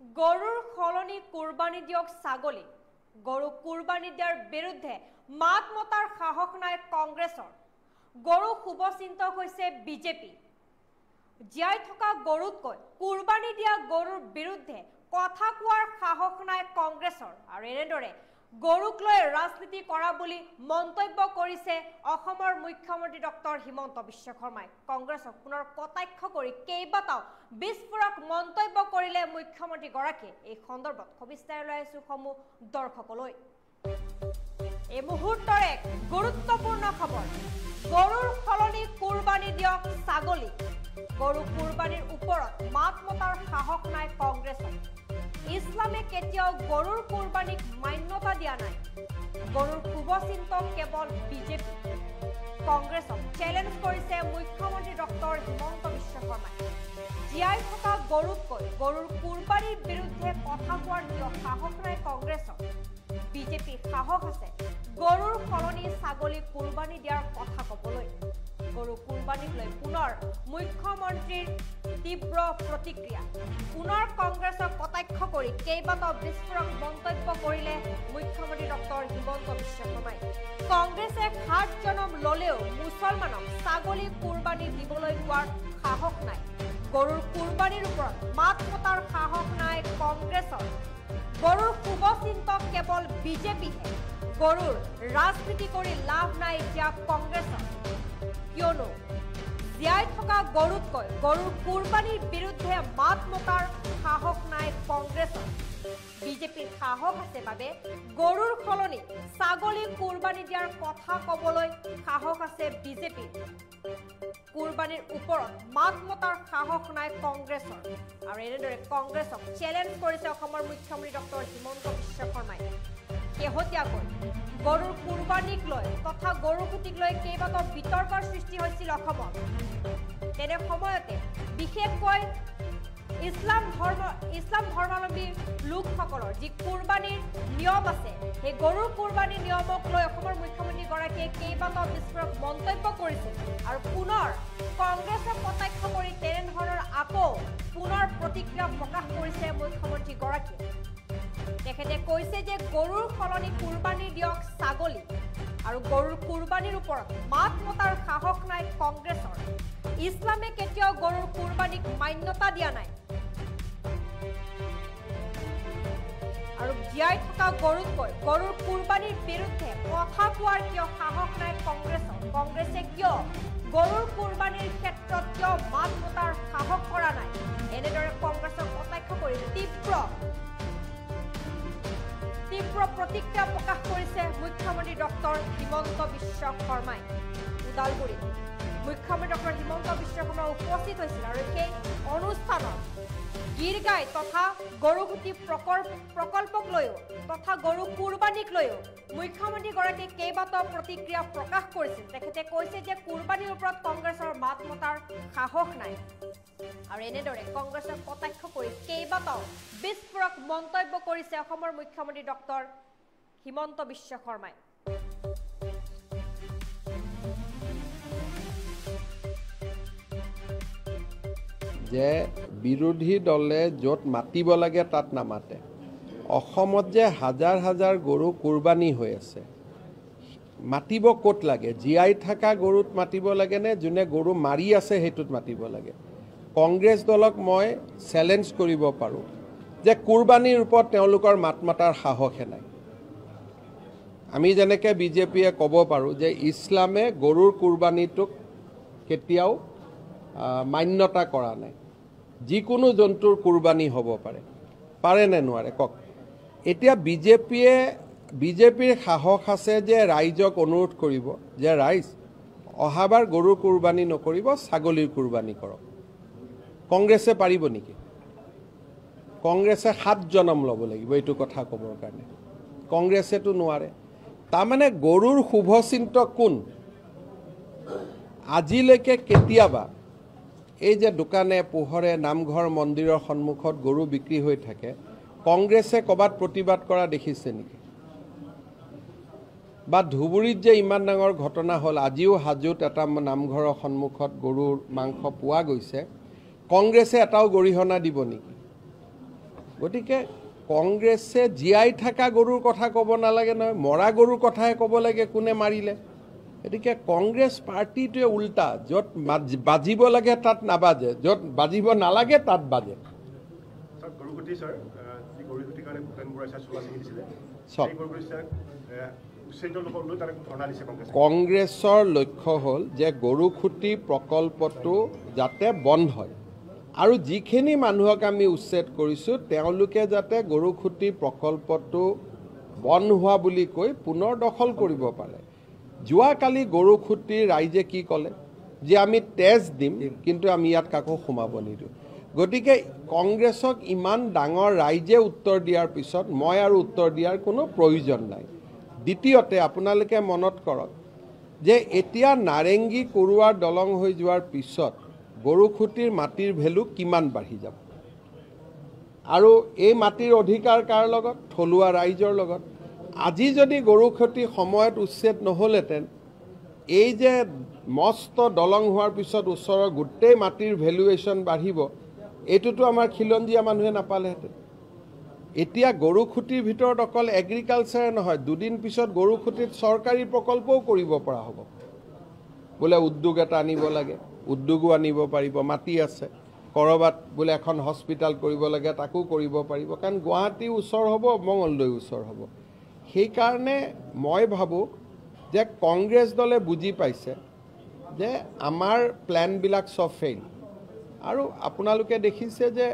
গৰুৰ খলনি কুৰবানী দিয়ক ছাগলী গৰু কুৰবানী দিয়াৰ বিৰুদ্ধে মাত মতাৰ সাহস নাই কংগ্ৰেছৰ গৰু শুভচিন্তক হৈছে বিজেপি জীয়াই থকা গৰুতকৈ কুৰবানী দিয়া গৰুৰ বিৰুদ্ধে কথা কোৱাৰ সাহস নাই কংগ্ৰেছৰ আৰু এনেদৰে গৰুক লৈ ৰাজনীতি কৰা বুলি মন্তব্য কৰিছে অসমৰ মুখ্যমন্ত্ৰী ডক্টৰ হিমন্ত বিশ্ব শৰ্মাই কংগ্ৰেছক পুনৰ কটাক্ষ কৰি কেইবাটাও বিস্ফোৰক মন্তব্য কৰিলে মুখ্যমন্ত্ৰী গৰাকীয়ে এই সন্দৰ্ভত সবিস্তাৰ লৈ আছো সমূহ দৰ্শকলৈ এই মুহূৰ্তৰ এক গুৰুত্বপূৰ্ণ খবৰ গৰুৰ খলনি কুৰবানী দিয়ক ছাগলী গৰু কুৰবানীৰ ওপৰত মাত মতাৰ সাহস নাই কংগ্ৰেছৰ ইছলামে কেতিয়াও গৰুৰ কুৰবানীক মান্যতা দিয়া নাই গৰুৰ শুভচিন্তক কেৱল বিজেপি কংগ্ৰেছক চ্যালেঞ্জ কৰিছে মুখ্যমন্ত্ৰী ডক্টৰ হিমন্ত বিশ্ব শৰ্মাই জীয়াই থকা গৰুতকৈ গৰুৰ কুৰবানীৰ বিৰুদ্ধে কথা কোৱাৰ কিয় সাহস নাই কংগ্ৰেছৰ বিজেপিৰ সাহস আছে গৰুৰ খলনি ছাগলী কুৰবানী দিয়াৰ কথা ক'বলৈ গৰু কুৰবানীক লৈ পুনৰ মুখ্যমন্ত্ৰীৰ তীব্ৰ প্ৰতিক্ৰিয়া পুনৰ কংগ্ৰেছক কটাক্ষ কৰি কেইবাটাও বিস্ফোৰক মন্তব্য কৰিলে মুখ্যমন্ত্ৰী ডক্টৰ হিমন্ত বিশ্ব শৰ্মাই কংগ্ৰেছে 7 জনম ললেও মুছলমানক ছাগলী কুৰবানী দিবলৈ কোৱাৰ সাহস নাই গৰুৰ কুৰবানীৰ ওপৰত মাত মতাৰ সাহস নাই কংগ্ৰেছৰ গৰুৰ শুভচিন্তক কেৱল বিজেপিহে গৰুৰ ৰাজনীতি কৰি লাভ নাই এতিয়া কংগ্ৰেছৰ কিয়নো জীয়াই থকা গৰুতকৈ গৰুৰ কুৰবানীৰ বিৰুদ্ধে মাত মতাৰ সাহস নাই কংগ্ৰেছৰ বিজেপিৰ সাহস আছে বাবে গৰুৰ খলনি ছাগলী কুৰবানী দিয়াৰ কথা ক'বলৈ সাহস আছে বিজেপিৰ কুৰবানীৰ ওপৰত মাত মতাৰ সাহস নাই কংগ্ৰেছৰ আৰু এনেদৰে কংগ্ৰেছক চ্যালেঞ্জ কৰিছে অসমৰ মুখ্যমন্ত্ৰী ডক্টৰ হিমন্ত বিশ্ব শৰ্মাই শেহতীয়াকৈ গৰুৰ কুৰবানীক লৈ তথা গৰু খুটিক লৈ কেইবাটাও বিতৰ্কৰ সৃষ্টি হৈছিল অসমত তেনে সময়তে বিশেষকৈ ইছলাম ধৰ্মাৱলম্বী লোকসকলৰ যি কুৰবানীৰ নিয়ম আছে সেই গৰুৰ কুৰবানীৰ নিয়মক লৈ অসমৰ মুখ্যমন্ত্ৰী গৰাকীয়ে কেইবাটাও বিস্ফোৰক মন্তব্য কৰিছিল আৰু পুনৰ কংগ্ৰেছক কটাক্ষ কৰি তেনেধৰণৰ আকৌ পুনৰ প্ৰতিক্ৰিয়া প্ৰকাশ কৰিছে মুখ্যমন্ত্ৰী গৰাকীয়ে তেখেতে কৈছে যে গৰুৰ খলনি কুৰবানী দিয়ক ছাগলী আৰু গৰুৰ কুৰবানীৰ ওপৰত মাত মতাৰ সাহস নাই কংগ্ৰেছৰ ইছলামে কেতিয়াও গৰুৰ কুৰবানীক মান্যতা দিয়া নাই আৰু জীয়াই থকা গৰুতকৈ গৰুৰ কুৰবানীৰ বিৰুদ্ধে কথা কোৱাৰ কিয় সাহস নাই কংগ্ৰেছৰ কংগ্ৰেছে কিয় গৰুৰ কুৰবানীৰ ক্ষেত্ৰত কিয় মাত মতাৰ সাহস কৰা নাই এনেদৰে কংগ্ৰেছক কটাক্ষ কৰি তীব্ৰ প্ৰতিক্ৰিয়া প্ৰকাশ কৰিছে মুখ্যমন্ত্ৰী ডক্টৰ হিমন্ত বিশ্ব শৰ্মাই উদালগুৰিত মুখ্যমন্ত্ৰী ডক্টৰ হিমন্ত বিশ্ব শৰ্মা উপস্থিত হৈছিল আৰু সেই অনুষ্ঠানত গীৰগাই তথা গৰুখুটি প্ৰকল্পক লৈও তথা গৰু কুৰবানীক লৈও মুখ্যমন্ত্ৰী গৰাকীয়ে কেইবাটাও প্ৰতিক্ৰিয়া প্ৰকাশ কৰিছিল তেখেতে কৈছে যে কুৰবানীৰ ওপৰত কংগ্ৰেছৰ মাত মতাৰ সাহস নাই আৰু এনেদৰে কংগ্ৰেছক কটাক্ষ কৰি কেইবাটাও বিস্ফোৰক মন্তব্য কৰিছে অসমৰ মুখ্যমন্ত্ৰী ডক্টৰ হিমন্ত বিশ্ব শৰ্মাই যে বিৰোধী দলে য'ত মাতিব লাগে তাত নামাতে অসমত যে হাজাৰ হাজাৰ গৰু কুৰবানী হৈ আছে মাতিব ক'ত লাগে জীয়াই থকা গৰুত মাতিব লাগে নে যোনে গৰু মাৰি আছে সেইটোত মাতিব লাগে কংগ্ৰেছ দলক মই চ্যালেঞ্জ কৰিব পাৰোঁ যে কুৰবানীৰ ওপৰত তেওঁলোকৰ মাত মাতাৰ সাহসে নাই আমি যেনেকৈ বিজেপিয়ে ক'ব পাৰোঁ যে ইছলামে গৰুৰ কুৰবানীটোক কেতিয়াও মান্যতা কৰা নাই যিকোনো জন্তুৰ কুৰবানী হ'ব পাৰে নে নোৱাৰে কওক এতিয়া বিজেপিৰ সাহস আছে যে ৰাইজক অনুৰোধ কৰিব যে ৰাইজ অহাবাৰ গৰুৰ কুৰবানী নকৰিব ছাগলীৰ কুৰবানী কৰক কংগ্ৰেছে পাৰিব নেকি কংগ্ৰেছে 7 জনম ল'ব লাগিব এইটো কথা ক'বৰ কাৰণে কংগ্ৰেছেতো নোৱাৰে তাৰমানে গৰুৰ শুভচিন্তক কোন আজিলৈকে কেতিয়াবা এই যে দোকানে পোহৰে নামঘৰ মন্দিৰৰ সন্মুখত গৰু বিক্ৰী হৈ থাকে কংগ্ৰেছে ক'বাত প্ৰতিবাদ কৰা দেখিছে নেকি বা ধুবুৰীত যে ইমান ডাঙৰ ঘটনা হ'ল আজিও হাজোত এটা নামঘৰৰ সন্মুখত গৰুৰ মাংস পোৱা গৈছে কংগ্ৰেছে এটাও গৰিহণা দিব নেকি গতিকে কংগ্ৰেছে জীয়াই থকা গৰুৰ কথা ক'ব নালাগে নহয়, মৰা গৰুৰ কথাহে ক'ব লাগে কোনে মাৰিলে। গতিকে কংগ্ৰেছ পাৰ্টিটোৱে উল্টা, য'ত বাজিব লাগে তাত নাবাজে, য'ত বাজিব নালাগে তাত বাজে। কংগ্ৰেছৰ লক্ষ্য হ'ল যে গৰুখুটি প্ৰকল্পটো যাতে বন্ধ হয়, আৰু যিখিনি মানুহক আমি উচ্ছেদ কৰিছোঁ তেওঁলোকে যাতে গৰুখুটি প্ৰকল্পটো বন্ধ হোৱা বুলি কৈ পুনৰ দখল কৰিব পাৰে। যোৱাকালি গৰুখুটিৰ ৰাইজে কি ক'লে যে আমি তেজ দিম কিন্তু আমি ইয়াত কাকো সোমাব নিদিওঁ। গতিকে কংগ্ৰেছক ইমান ডাঙৰ ৰাইজে উত্তৰ দিয়াৰ পিছত মই আৰু উত্তৰ দিয়াৰ কোনো প্ৰয়োজন নাই। দ্বিতীয়তে আপোনালোকে মনত কৰক যে এতিয়া নাৰেংগী কৰোৱাৰ দলং হৈ যোৱাৰ পিছত গৰুখুটিৰ মাটিৰ ভেলু কিমান বাঢ়ি যাব, আৰু এই মাটিৰ অধিকাৰ কাৰ লগত? থলুৱা ৰাইজৰ লগত। আজি যদি গৰুখুটি সময়ত উচ্ছেদ নহ'লহেঁতেন, এই যে মস্ত দলং হোৱাৰ পিছত ওচৰৰ গোটেই মাটিৰ ভেলুৱেশ্যন বাঢ়িব, এইটোতো আমাৰ খিলঞ্জীয়া মানুহে নাপালেহেঁতেন। এতিয়া গৰুখুটিৰ ভিতৰত অকল এগ্ৰিকালচাৰে নহয়, দুদিন পিছত গৰুখুটিত চৰকাৰী প্ৰকল্পও কৰিব পৰা হ'ব। বোলে উদ্যোগ এটা আনিব লাগে, উদ্যোগো আনিব পাৰিব, মাটি আছে। ক'ৰবাত বোলে এখন হস্পিটেল কৰিব লাগে, তাকো কৰিব পাৰিব, কাৰণ গুৱাহাটী ওচৰ হ'ব, মঙলদৈ ওচৰ হ'ব। সেইকাৰণে মই ভাবোঁ যে কংগ্ৰেছ দলে বুজি পাইছে যে আমাৰ প্লেনবিলাক চব ফেইল। আৰু আপোনালোকে দেখিছে যে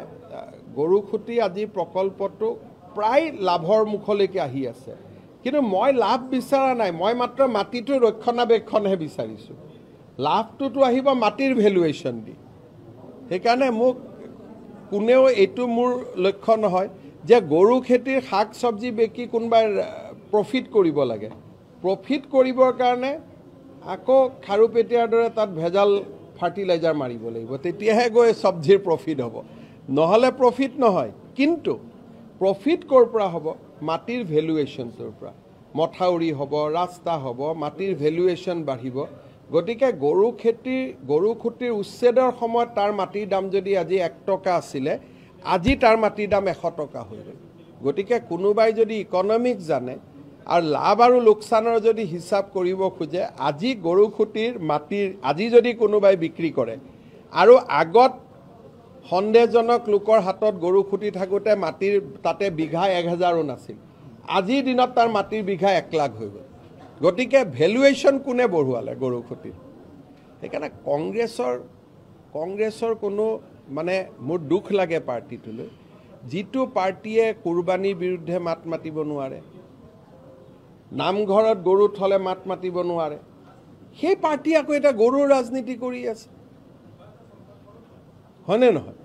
গৰুখুটি আজি প্ৰকল্পটো প্ৰায় লাভৰ মুখলৈকে আহি আছে, কিন্তু মই লাভ বিচৰা নাই, মই মাত্ৰ মাটিটো ৰক্ষণাবেক্ষণহে বিচাৰিছোঁ। লাভটোতো আহিব মাটিৰ ভেলুৱেশ্যন দি। সেইকাৰণে মোক কোনেও এইটো মোৰ লক্ষ্য নহয় যে গৰু খেতিৰ শাক চব্জি বিকি কোনোবাই প্ৰফিট কৰিব লাগে। প্ৰফিট কৰিবৰ কাৰণে আকৌ খাৰুপেটীয়াৰ দৰে তাত ভেজাল ফাৰ্টিলাইজাৰ মাৰিব লাগিব, তেতিয়াহে গৈ চব্জিৰ প্ৰফিট হ'ব, নহ'লে প্ৰফিট নহয়। কিন্তু প্ৰফিট ক'ৰ পৰা হ'ব? মাটিৰ ভেলুৱেশ্যনটোৰ পৰা। মথাউৰি হ'ব, ৰাস্তা হ'ব, মাটিৰ ভেলুৱেশ্যন বাঢ়িব। গতিকে গৰুখুটিৰ উচ্ছেদৰ সময়ত তাৰ মাটিৰ দাম যদি আজি 1 টকা আছিলে, আজি তাৰ মাটিৰ দাম 100 টকা হৈ গ'ল। গতিকে কোনোবাই যদি ইকনমিক্স জানে আৰু লাভ আৰু লোকচানৰ যদি হিচাপ কৰিব খোজে, আজি গৰুখুটিৰ মাটিৰ আজি যদি কোনোবাই বিক্ৰী কৰে, আৰু আগত সন্দেহজনক লোকৰ হাতত গৰুখুটি থাকোঁতে মাটিৰ তাতে বিঘা 1000ও নাছিল, আজিৰ দিনত তাৰ মাটিৰ বিঘা 1 লাখ হৈ গ'ল। গতিকে ভেলুৱেশ্যন কোনে বঢ়োৱালে গৰুখুটিৰ? সেইকাৰণে কংগ্ৰেছৰ কোনো মানে মোৰ দুখ লাগে পাৰ্টিটোলৈ, যিটো পাৰ্টিয়ে কুৰবানীৰ বিৰুদ্ধে মাত মাতিব নোৱাৰে, নামঘৰত গৰু থলে মাত মাতিব নোৱাৰে, সেই পাৰ্টি আকৌ এটা গৰুৰ ৰাজনীতি কৰি আছে, হয়নে নহয়?